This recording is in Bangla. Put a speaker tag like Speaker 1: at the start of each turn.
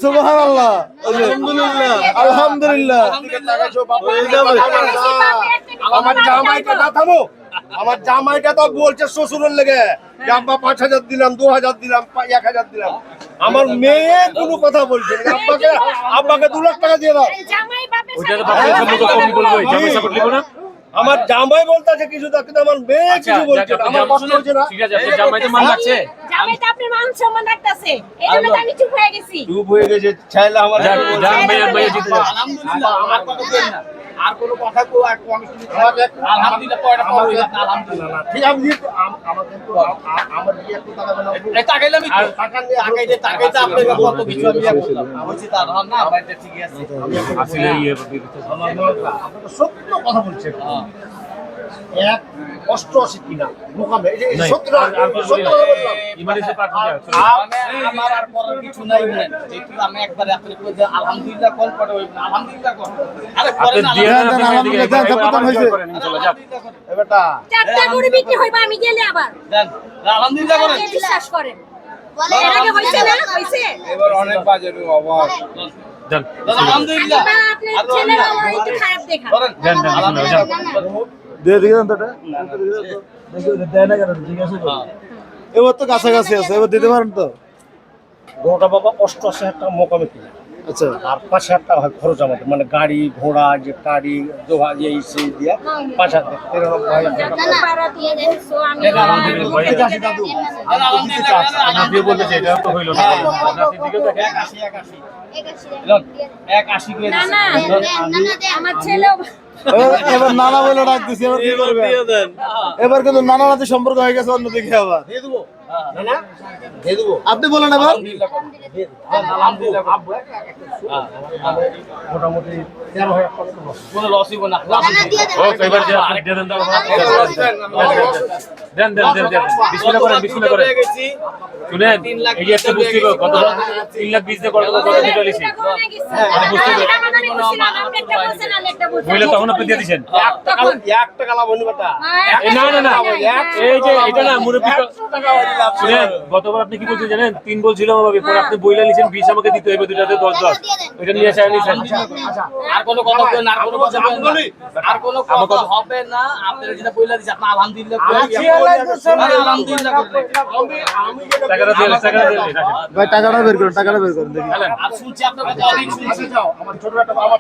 Speaker 1: সুবহানাল্লাহ, আলহামদুলিল্লাহ।
Speaker 2: আমার জামাইটা না থামো, আমার জামাইটা তো বলছে শ্বশুরের লেগে যে আব্বা 5,000 দিলাম, 2,000 দিলাম, 1,000 দিলাম। আমার মেয়ে কোনো কথা বলছে না, আব্বাকে 2 লাখ টাকা দিয়ে দাও। আমার জামাই বলতেছে কিছু, কিন্তু আমার মেয়ে কিছু বলছে না। আমার কষ্ট হচ্ছে না।
Speaker 3: ঠিক আছে, আপনার জামাই তো মান রাখছে।
Speaker 4: জামাইটা আপনার মান সম্মান রাখতেছে, এজন্য তো আমি চুপ হয়ে গেছি।
Speaker 2: চুপ হয়ে গেছে, ছাইলা আমার
Speaker 3: যান ভাইয়া জিতবে।
Speaker 5: আলহামদুলিল্লাহ, আমার কথা বলেন না। আর কোনো কথা কো আর আমি আলহামদুলিল্লাহ পয়টা পাবো আলহামদুলিল্লাহ।
Speaker 2: ঠিক আছে, আমাকে তো আমার দিয়ে একটু টাকা দাও।
Speaker 5: এই টাকাইলামই তো টাকাইতে আপনাকে কত কিছু আমি বললাম। বলছি তা না ভাইটা ঠিকই আছে।
Speaker 3: আসলে
Speaker 2: আপনারা সত্য কথা বলছেন। এক অষ্টআশি কিনা মোকামে এই যে সত্য সত্য কথা বললাম।
Speaker 3: ইমানে পাঠ আছে।
Speaker 5: আমার আর করার কিছু নাই বলেন। যেহেতু আমি একবারে আপনি কই যে আলহামদুলিল্লাহ কোন পড়ে হইব না, আলহামদুলিল্লাহ কোন। আরে
Speaker 3: আপনি
Speaker 5: করেন
Speaker 3: দিয়ে দেন
Speaker 1: আলহামদুলিল্লাহ, দেন, প্রদান হয়েছে।
Speaker 3: চলো যাক।
Speaker 2: এ বেটা
Speaker 4: চারটা গরু বিক্রি হইবা, আমি গেলে আবার
Speaker 5: দেন আলহামদুলিল্লাহ করেন।
Speaker 4: আমাকে বিশ্বাস করেন। এর আগে হইছে না, হইছে।
Speaker 5: এবার অনেক বাজের অভাব।
Speaker 3: যান
Speaker 5: আলহামদুলিল্লাহ।
Speaker 4: বা আপনার ছেলে আমার একটু খারাপ দেখা।
Speaker 5: করেন
Speaker 3: যান যান
Speaker 5: আলহামদুলিল্লাহ।
Speaker 1: দিয়ে দিকে দেন তো এটা। দেয় না কেন? ঠিক আছে তো? এবার তো কাছাকাছি আছে, এবার দিতে পারেন তো?
Speaker 2: গরুটা বাবা 88,000 টাকা মোকামে কিনা।
Speaker 1: আচ্ছা,
Speaker 2: আর 5,000 টাকা হয় খরচ আমাদের, মানে গাড়ি ঘোড়া যে গাড়ি জোহা যে সেই দিয়ে 5,000 এরকম ভাই।
Speaker 4: আপনার পাড়া দিয়ে দেখছো আমি
Speaker 3: আপনি বলতেছে এটা তো হইল না। আপনার দিকে দেখেন
Speaker 5: 81 করে
Speaker 4: না না আমার ছেলেও
Speaker 1: এবার নানা বলে ডাক দিছি, এবার কি করবে? এবার কিন্তু নানা নাতি সম্পর্ক হয়ে গেছে অন্যদিকে আবার।
Speaker 2: দিয়ে দেবো না না দিয়ে দেবো।
Speaker 1: আপনি বলেন এবার।
Speaker 5: আলহামদুলিল্লাহ।
Speaker 2: মোটামুটি 13,000 টাকা loss।
Speaker 5: কোনো লস হইব না।
Speaker 3: ও এবার যে আপনি দিয়ে দেন দাও। দেন দেন দেন দেন। বিসমিল্লাহ করেন, বিসমিল্লাহ করেন। শুনেন, এই যে একটা বুঝতে হবে কত 3 লাখ 20 দিয়ে কত দিতে লিছি। বলে তখন আপনি দিয়ে দিবেন।
Speaker 2: 1 টাকা লাভ হইনি বেটা।
Speaker 3: এই না না না, এই যে এটা না মুরব্বি শুনেন, গতবার আপনি কি বলছেন জানেন? 3 বলছিলাম আমাকে, পরে আপনি বইলা নিছেন 20 আমাকে দিতে হবে, দুটাতে 10 এটা নিয়ে আসা নিছেন।
Speaker 5: আর কোনো কথা বলেন, আর কোনো কথা বলেন না। আর কোনো কথা হবে না। আপনারা যেটা বইলা দিছেন আপনি আলহামদুলিল্লাহ করেন। আলহামদুলিল্লাহ করেন।
Speaker 3: টাকাটা দিয়ে টাকাটা দিয়ে রাখেন।
Speaker 1: ভাই টাকাটা বের করুন, টাকাটা বের করুন দেখি।
Speaker 5: আর শুনছি আপনার কথা অনেক শুনছি।
Speaker 2: যাও আমার ছোট একটা আমার